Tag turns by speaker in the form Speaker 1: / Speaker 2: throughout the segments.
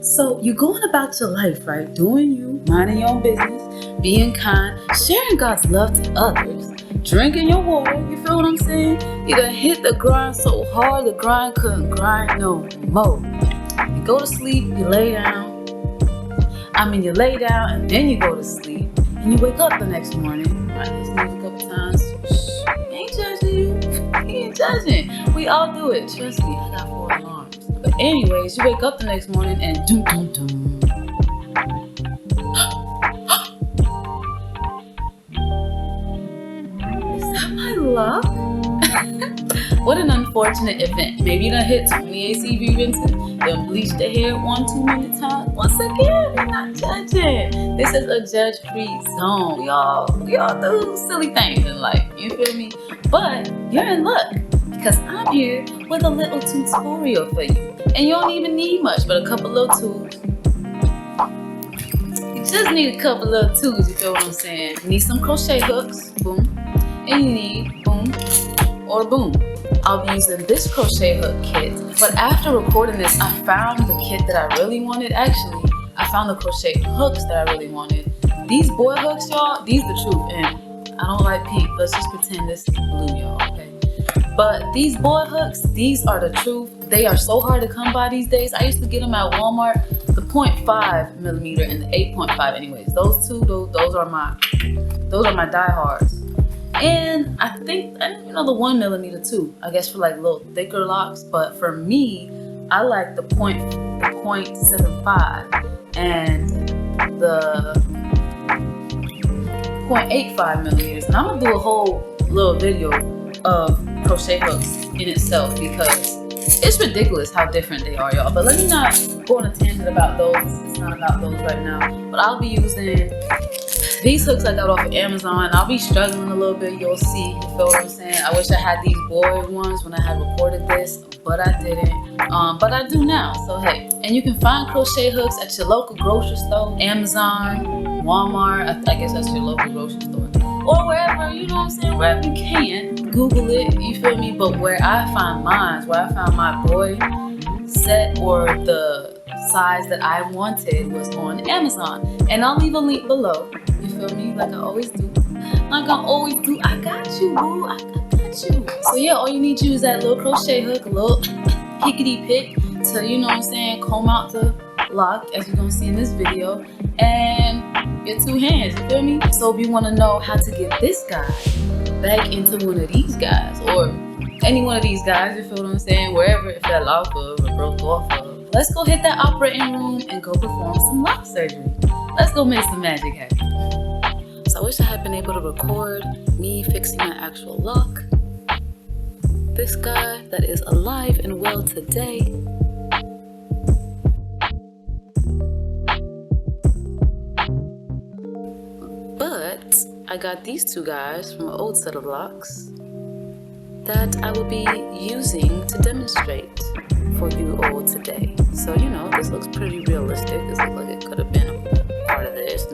Speaker 1: So you're going about your life, right? Doing you, minding your own business, being kind, sharing God's love to others, drinking your water, you feel what I'm saying? You done hit the grind so hard the grind couldn't grind no more. You go to sleep, you lay down. You lay down and then you go to sleep and you wake up the next morning. I listen to it a couple times. He ain't judging you. He ain't judging. We all do it. Trust me, I got 4 alarms. But anyways, you wake up the next morning and doom doom doom. Is that my luck? What an unfortunate event. Maybe you done hit 20 ACV rinses, done bleached the hair 1 too many times. Once again, we're not judging. This is a judge-free zone. We all do silly things in life, you feel me? But you're in luck because I'm here with a little tutorial for you. And you don't even need much but a couple little tools. You just need a couple little tools, you feel what I'm saying? You need some crochet hooks, boom. And you need boom or boom. I'll be using this crochet hook kit, but after recording this, I found the kit that I really wanted. Actually, I found the crochet hooks that I really wanted. These boy hooks, y'all, these the truth, and I don't like pink. Let's just pretend this is blue, y'all, okay? But these boy hooks, these are the truth. They are so hard to come by these days. I used to get them at Walmart, the 0.5 millimeter and the 8.5 anyways. Those two, those are my diehards. And I think, the 1 millimeter too, I guess for like little thicker locks. But for me, I like the 0.75 and the 0.85 millimeters. And I'm gonna do a whole little video of crochet hooks in itself because it's ridiculous how different they are, y'all. But let me not go on a tangent about those. It's not about those right now. But I'll be using these hooks I got off of Amazon. I'll be struggling a little bit, you'll see, you feel what I'm saying? I wish I had these boy ones when I had recorded this, but I didn't. But I do now, so hey. And you can find crochet hooks at your local grocery store, Amazon, Walmart, I guess that's your local grocery store. Or wherever, you know what I'm saying, wherever you can. Google it, you feel me? But where I find mine, where I found my boy set or the size that I wanted was on Amazon. And I'll leave a link below. You feel me? Like I always do. I got you, boo. I got you. So yeah, all you need to use that little crochet hook, a little pickety pick to, you know what I'm saying, comb out the lock, as you're gonna see in this video, and your 2 hands, you feel me? So if you wanna know how to get this guy back into one of these guys, or any one of these guys, you feel what I'm saying, wherever it fell off of or broke off of, let's go hit that operating room and go perform some lock surgery. Let's go make some magic happen. So I wish I had been able to record me fixing my actual lock. This guy that is alive and well today. But I got these 2 guys from an old set of locks that I will be using to demonstrate for you all today. So, this looks pretty realistic. This looks like it could have been a part of this.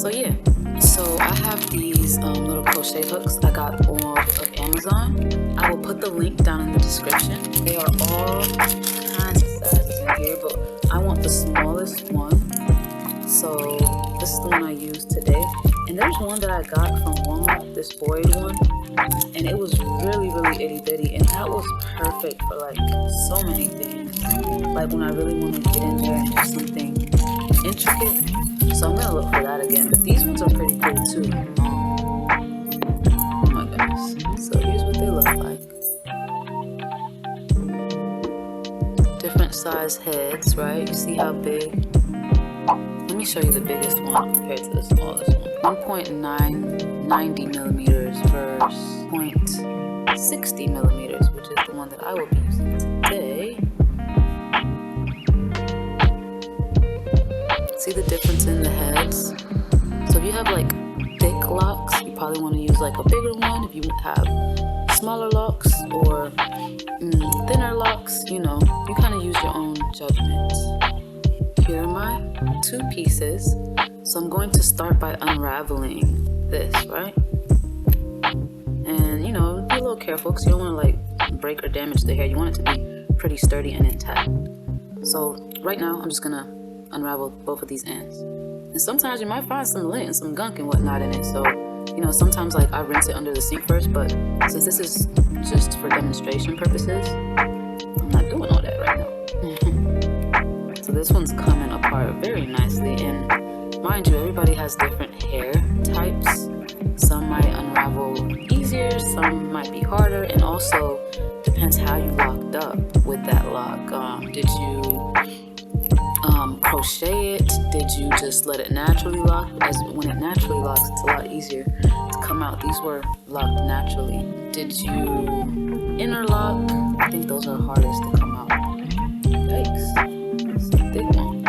Speaker 1: So yeah. So I have these little crochet hooks I got off of Amazon. I will put the link down in the description. They are all kinds of sizes in here, but I want the smallest one. So this is the one I used today. And there's one that I got from Walmart, this Braid one. And it was really, really itty bitty. And that was perfect for like so many things. Like when I really want to get in there and do something intricate. So I'm gonna look for that again. But these ones are pretty cool too. Oh my gosh. So here's what they look like. Different size heads, right? You see how big? Let me show you the biggest one compared to the smallest one. 1.90 millimeters versus 0.60 millimeters, which is the one that I will be using today. See the difference in the heads? So if you have like thick locks, you probably want to use like a bigger one. If you have smaller locks or thinner locks, you kind of use your own judgment. Here are my 2 pieces. So I'm going to start by unraveling this, right? And be a little careful because you don't want to like break or damage the hair. You want it to be pretty sturdy and intact. So right now I'm just gonna unravel both of these ends. And sometimes you might find some lint and some gunk and whatnot in it. So, you know, sometimes like I rinse it under the sink first, but since this is just for demonstration purposes, I'm not doing all that right now. So this one's coming apart very nicely, and mind you, everybody has different hair types. Some might unravel easier, some might be harder, and also depends how you locked up with that lock. Did you crochet it? Did you just let it naturally lock? As when it naturally locks, it's a lot easier to come out. These were locked naturally. Did you interlock? I think those are hardest to come out. Yikes, it's a thick one.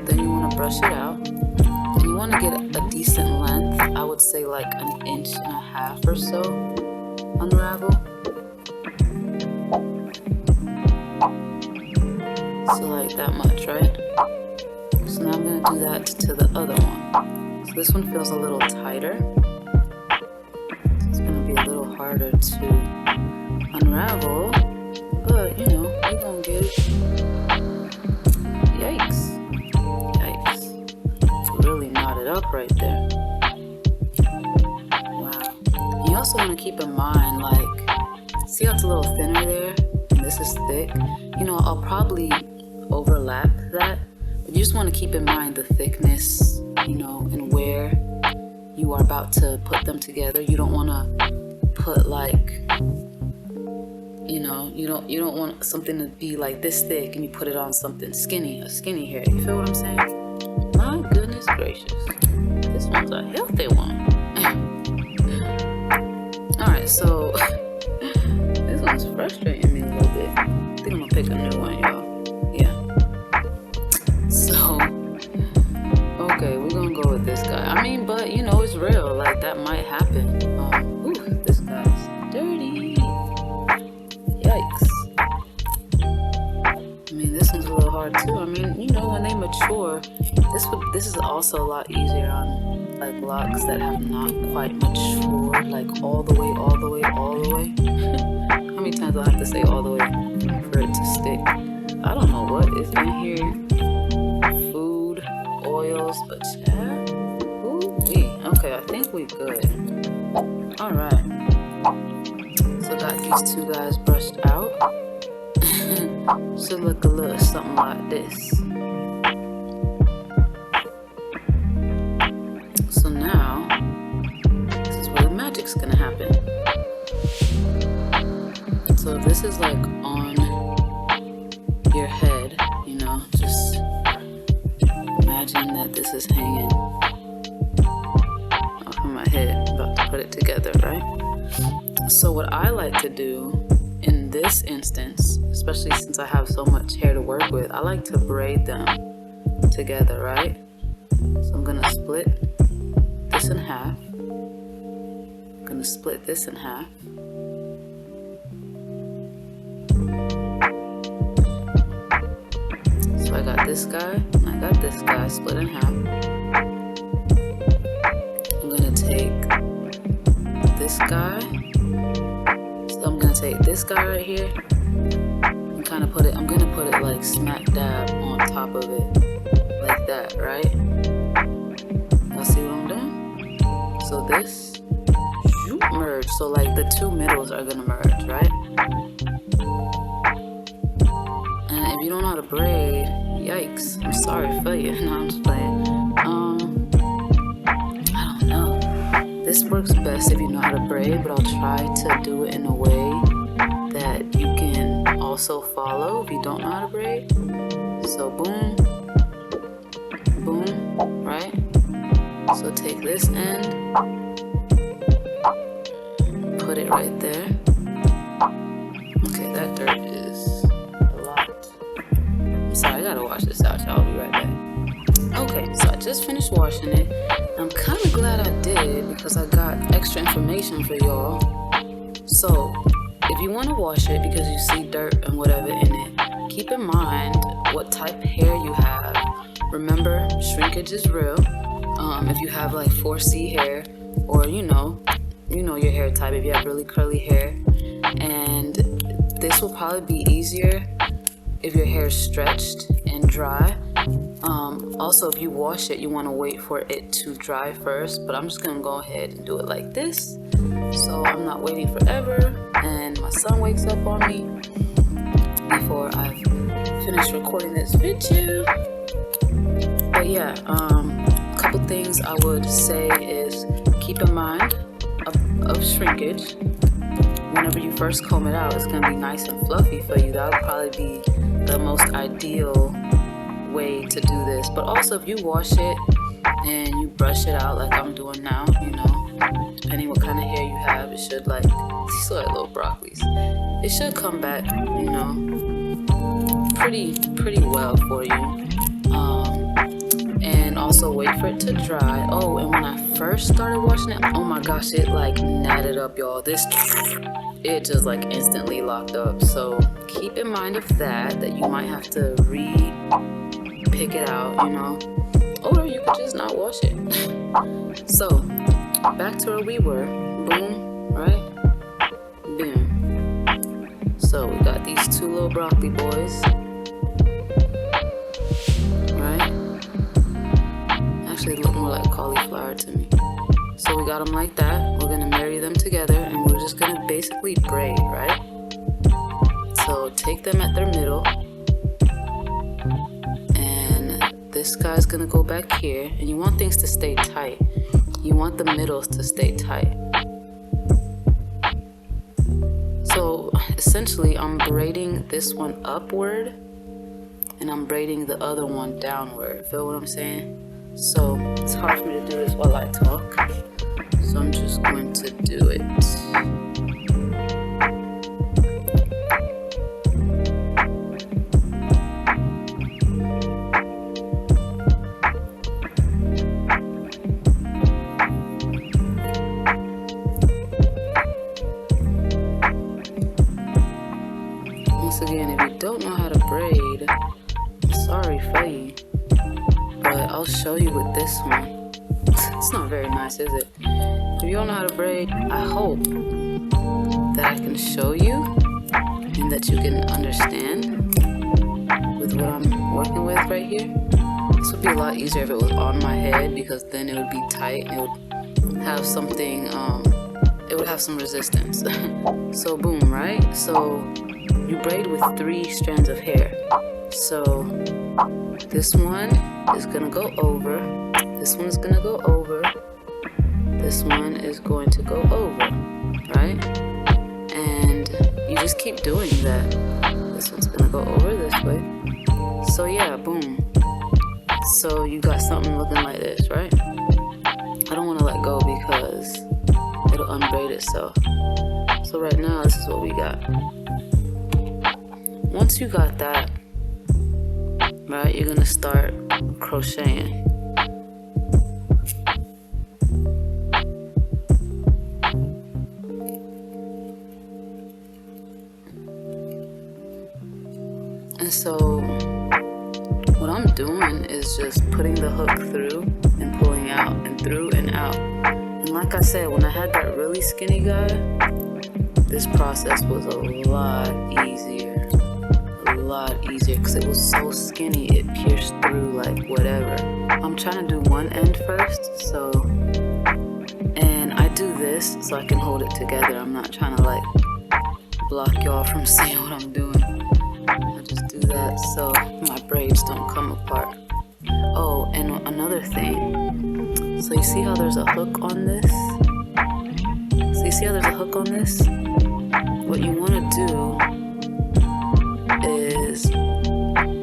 Speaker 1: Then you want to brush it out. And you want to get a decent length. I would say like 1.5 inches or so unravel. So like that much, right? So now I'm going to do that to the other one. So this one feels a little tighter. It's going to be a little harder to unravel, but you know, we're going to get it. Yikes. Yikes. It's really knotted up right there. Wow. You also want to keep in mind, like, see how it's a little thinner there? And this is thick. You know, I'll probably overlap that. But you just want to keep in mind the thickness, you know, and where you are about to put them together. You don't want to put like, you know, you don't want something to be like this thick and you put it on something skinny, a skinny hair. You feel what I'm saying? My goodness gracious, this one's a healthy one. All right, so this one's frustrating me a little bit. I think I'm gonna pick a new one, y'all. Okay, we're gonna go with this guy. I mean, but you know, it's real. Like, that might happen. Ooh, this guy's dirty. Yikes. I mean, this one's a little hard too. I mean, you know, when they mature, this is also a lot easier on like locks that have not quite matured, like all the way. How many times do I have to say all the way for it to stick? I don't know what is in here. Oils, but yeah. Okay, I think we good. All right. So got these two guys brushed out. Should look a little something like this. So now, this is where the magic's gonna happen. So if this is like on your head, you know, just imagine that this is hanging off of my head. I'm about to put it together, right? So what I like to do in this instance, especially since I have so much hair to work with, I like to braid them together, right? So I'm gonna split this in half. I'm gonna split this in half. So I got this guy, and I got this guy split in half. I'm gonna take this guy. So I'm gonna take this guy right here and kind of put it, I'm gonna put it like smack dab on top of it. Like that, right? Y'all see what I'm doing? So this merge. So like the two middles are gonna merge, right? And if you don't know how to braid, yikes, I'm sorry for you. No, I'm just playing. I don't know. This works best if you know how to braid, but I'll try to do it in a way that you can also follow if you don't know how to braid. So boom, boom, right? So take this end, put it right there. Okay, that dirt is a lot. I'm sorry, I gotta wash this out, y'all. I'll be right back. Okay, so I just finished washing it. I'm kind of glad I did because I got extra information for y'all. So, if you want to wash it because you see dirt and whatever in it, keep in mind what type of hair you have. Remember, shrinkage is real. If you have like 4C hair, or you know your hair type, if you have really curly hair, and this will probably be easier if your hair is stretched and dry. Also, if you wash it, you want to wait for it to dry first, but I'm just gonna go ahead and do it like this, so I'm not waiting forever and my son wakes up on me before I've finished recording this video. But yeah, a couple things I would say is keep in mind of shrinkage. Whenever you first comb it out, it's gonna be nice and fluffy for you. That would probably be the most ideal way to do this. But also, if you wash it and you brush it out like I'm doing now, you know, depending what kind of hair you have, it should, like, you still like little broccolis, it should come back, you know, pretty well for you. And also wait for it to dry. Oh, and when I first started washing it, oh my gosh, it like natted up, y'all. It just like instantly locked up. So keep in mind of that you might have to pick it out, you know, or you could just not wash it. So back to where we were. Boom, right? Boom. So we got these two little broccoli boys, right? Actually look more like cauliflower to me. So we got them like that. We're gonna marry them together and we're just gonna basically braid, right? So take them at their middle, and this guy's gonna go back here, and you want things to stay tight. You want the middles to stay tight. So essentially I'm braiding this one upward and I'm braiding the other one downward. Feel what I'm saying? So it's hard for me to do this while I talk, so I'm just going to do it. Once again, if you don't know how to braid, I'm sorry for you. But I'll show you with this one. It's not very nice, is it? If you don't know how to braid, I hope that I can show you and that you can understand with what I'm working with right here. This would be a lot easier if it was on my head, because then it would be tight and it would have something, it would have some resistance. So boom, right? So you braid with 3 strands of hair. So this one is gonna go over, this one is gonna go over, this one is going to go over, right? And you just keep doing that. This one's gonna go over this way. So yeah, boom. So you got something looking like this, right? I don't wanna let go because it'll unbraid itself. So right now, this is what we got. Once you got that, right, you're gonna start crocheting. And so what I'm doing is just putting the hook through and pulling out and through and out. And like I said, when I had that really skinny guy, this process was a lot easier. Because it was so skinny, it pierced through like whatever. I'm trying to do one end first, so, and I do this so I can hold it together. I'm not trying to like block y'all from seeing what I'm doing. I just do that so my braids don't come apart. Oh, and another thing, so you see how there's a hook on this? What you want to do is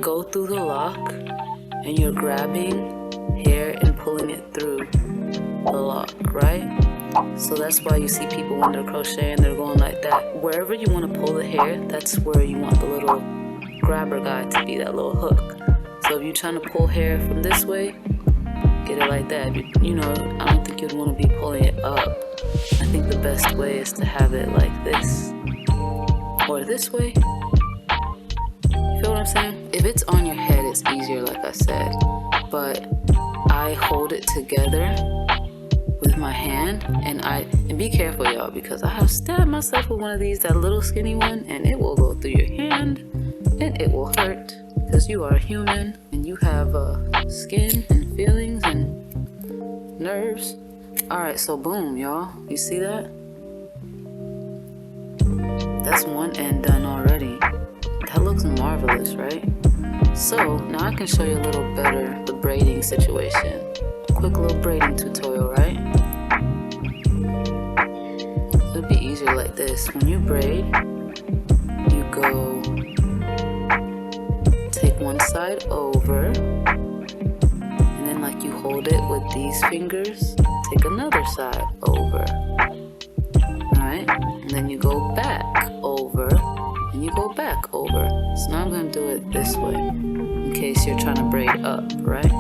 Speaker 1: go through the lock and you're grabbing hair and pulling it through the lock, right? So that's why you see people when they're crocheting, they're going like that. Wherever you want to pull the hair, that's where you want the little grabber guy to be, that little hook. So if you're trying to pull hair from this way, get it like that. You know, I don't think you'd want to be pulling it up. I think the best way is to have it like this or this way. You feel what I'm saying? If it's on your head, it's easier, like I said, but I hold it together with my hand, and be careful, y'all, because I have stabbed myself with one of these, that little skinny one, and it will go through your hand and it will hurt because you are a human and you have skin and feelings and nerves. Alright, so boom, y'all. You see that? That's one end done already. That looks marvelous, right? So now I can show you a little better the braiding situation. Quick little braiding tutorial, right? It'll be easier like this. When you braid, you go take one side over, and then like you hold it with these fingers, take another side over. Alright? And then you go back over, and you go back over. So now I'm going to do it this way, in case you're trying to braid up, right?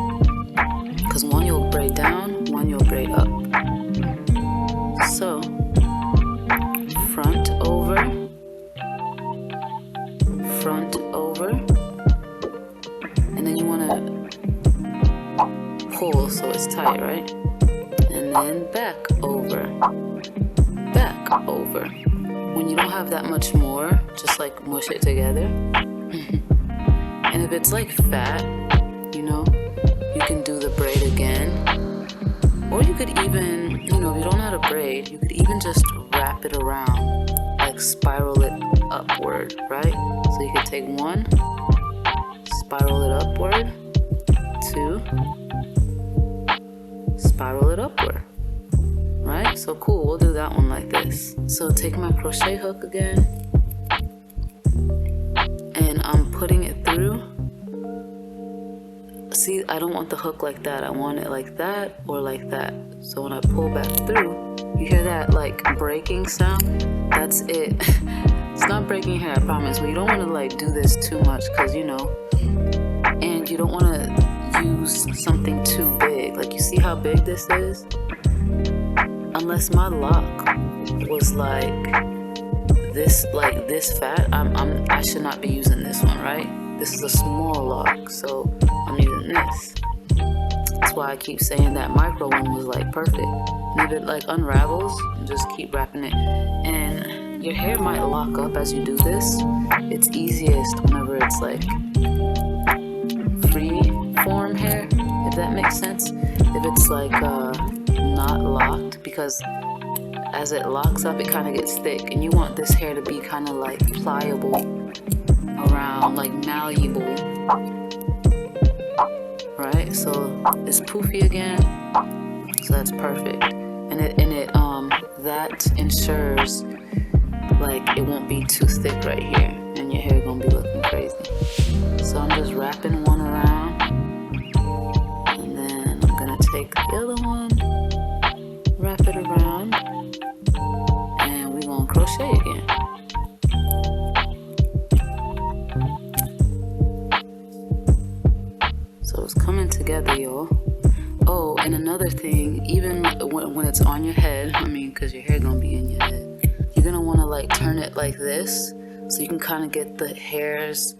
Speaker 1: Because one you'll braid down, one you'll braid up. So, front over, and then you want to pull so it's tight, right? And then back over. When you don't have that much more, just like mush it together. And if it's like fat, you know, you can do the braid again. Or you could even, you know, if you don't know how to braid, you could even just wrap it around, like spiral it upward, right? So you could take one, spiral it upward, two, spiral it upward. Right? So cool, we'll do that one like this. So take my crochet hook again, and I'm putting it through. See, I don't want the hook like that. I want it like that or like that. So when I pull back through, you hear that like breaking sound? That's it. It's not breaking hair, I promise. But you don't want to like do this too much because, you know, and you don't want to use something too big. Like, you see how big this is? Unless my lock was like this fat, I should not be using this one, right? This is a small lock, so I'm using this. That's why I keep saying that micro one was like perfect. And if it like unravels, just keep wrapping it. And your hair might lock up as you do this. It's easiest whenever it's like free form hair, if that makes sense. If it's like not locked, because as it locks up it kind of gets thick, and you want this hair to be kind of like pliable around, like malleable, right? So it's poofy again, so that's perfect. And it that ensures like it won't be too thick right here and your hair gonna be looking crazy. So I'm just wrapping one around, and then I'm gonna take the other one, wrap it around, and we're gonna crochet again. So it's coming together, y'all. Oh, and another thing, even when it's on your head, I mean, because your hair gonna be in your head, you're gonna want to like turn it like this so you can kind of get the hairs.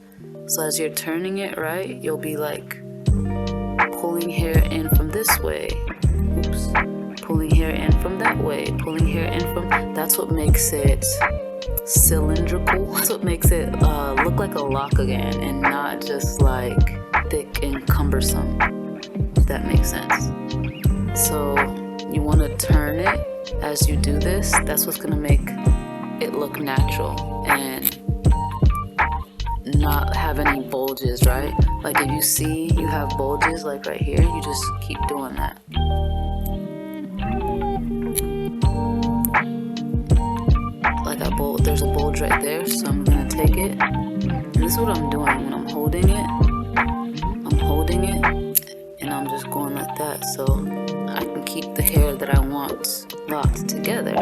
Speaker 1: So as you're turning it, right, you'll be like pulling hair in from this way. Oops. Pulling hair in from that way, pulling hair in from, that's what makes it cylindrical. That's what makes it look like a lock again, and not just like thick and cumbersome, if that makes sense. So you want to turn it as you do this. That's what's going to make it look natural and not have any bulges, right? Like if you see you have bulges like right here, you just keep doing that. Like there's a bulge right there, so I'm gonna take it, and this is what I'm doing when I'm holding it, and I'm just going like that, so I can keep the hair that I want locked together.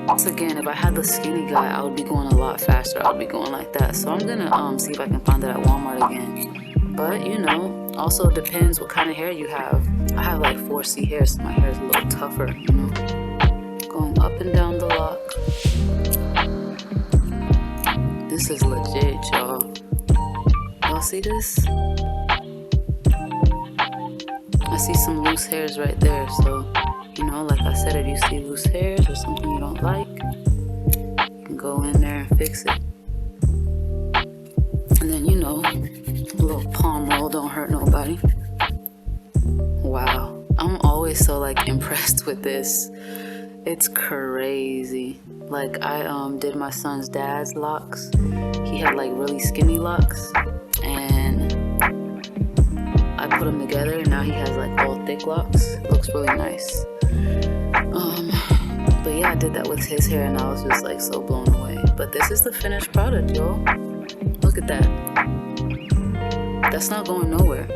Speaker 1: Once again, if I had the skinny guy, I would be going a lot faster. I would be going like that. So I'm gonna see if I can find it at Walmart again. But you know, also depends what kind of hair you have. I have like 4C hair, so my hair is a little tougher, you know. Going up and down the lock. This is legit, y'all. Y'all see this? I see some loose hairs right there, so you know, like I said, if you see loose hairs or something you don't like, you can go in there and fix it. And you know, a little palm roll don't hurt nobody. Wow, I'm always so like impressed with this. It's crazy. Like I did my son's dad's locks. He had like really skinny locks, and I put them together, and now he has like all thick locks. Looks really nice. But yeah, I did that with his hair, and I was just like so blown away. But this is the finished product, y'all. Look at that. That's not going nowhere.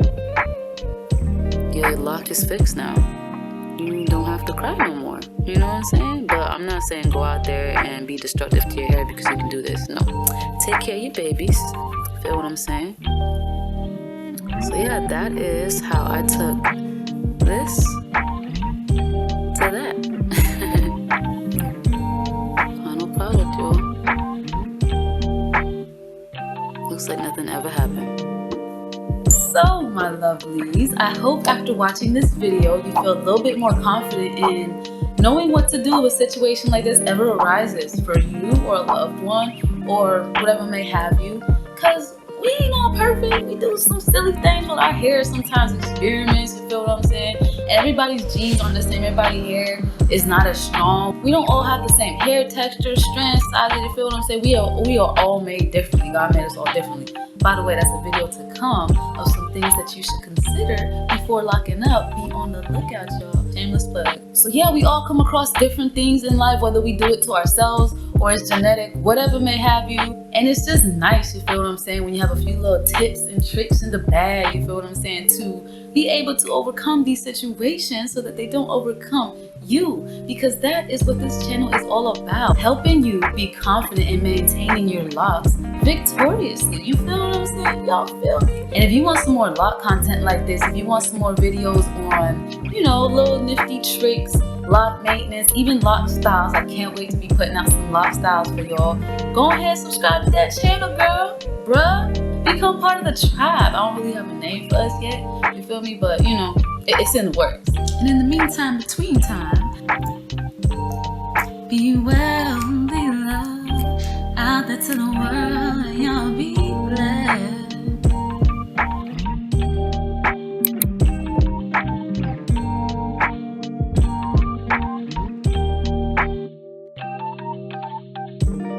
Speaker 1: Your lock is fixed now. You don't have to cry no more. You know what I'm saying? But I'm not saying go out there and be destructive to your hair because you can do this. No. Take care of your babies. Feel what I'm saying? So yeah, that is how I took this to that. Final product, y'all. Looks like nothing ever happened. So my lovelies, I hope after watching this video you feel a little bit more confident in knowing what to do if a situation like this ever arises for you or a loved one or whatever may have you. Because we ain't all perfect. We do some silly things with our hair, sometimes experiments, you feel what I'm saying? And everybody's genes aren't the same, everybody's hair is not as strong. We don't all have the same hair texture, strength, size, you feel what I'm saying? We are all made differently. God made us all differently. By the way, that's a video to come of some things that you should consider before locking up. Be on the lookout, y'all. Shameless plug. So yeah, we all come across different things in life, whether we do it to ourselves or it's genetic, whatever may have you. And it's just nice, you feel what I'm saying, when you have a few little tips and tricks in the bag, you feel what I'm saying, to be able to overcome these situations so that they don't overcome you, because that is what this channel is all about, helping you be confident in maintaining your locks victoriously. You feel what I'm saying? Y'all feel me? And if you want some more lock content like this, if you want some more videos on, you know, little nifty tricks, lock maintenance, even lock styles, I can't wait to be putting out some lock styles for y'all. Go ahead, subscribe to that channel, girl, bruh. Become part of the tribe. I don't really have a name for us yet, you feel me? But you know, it's in the works. And in the meantime, between time, be well, be loved, out there to the world, y'all be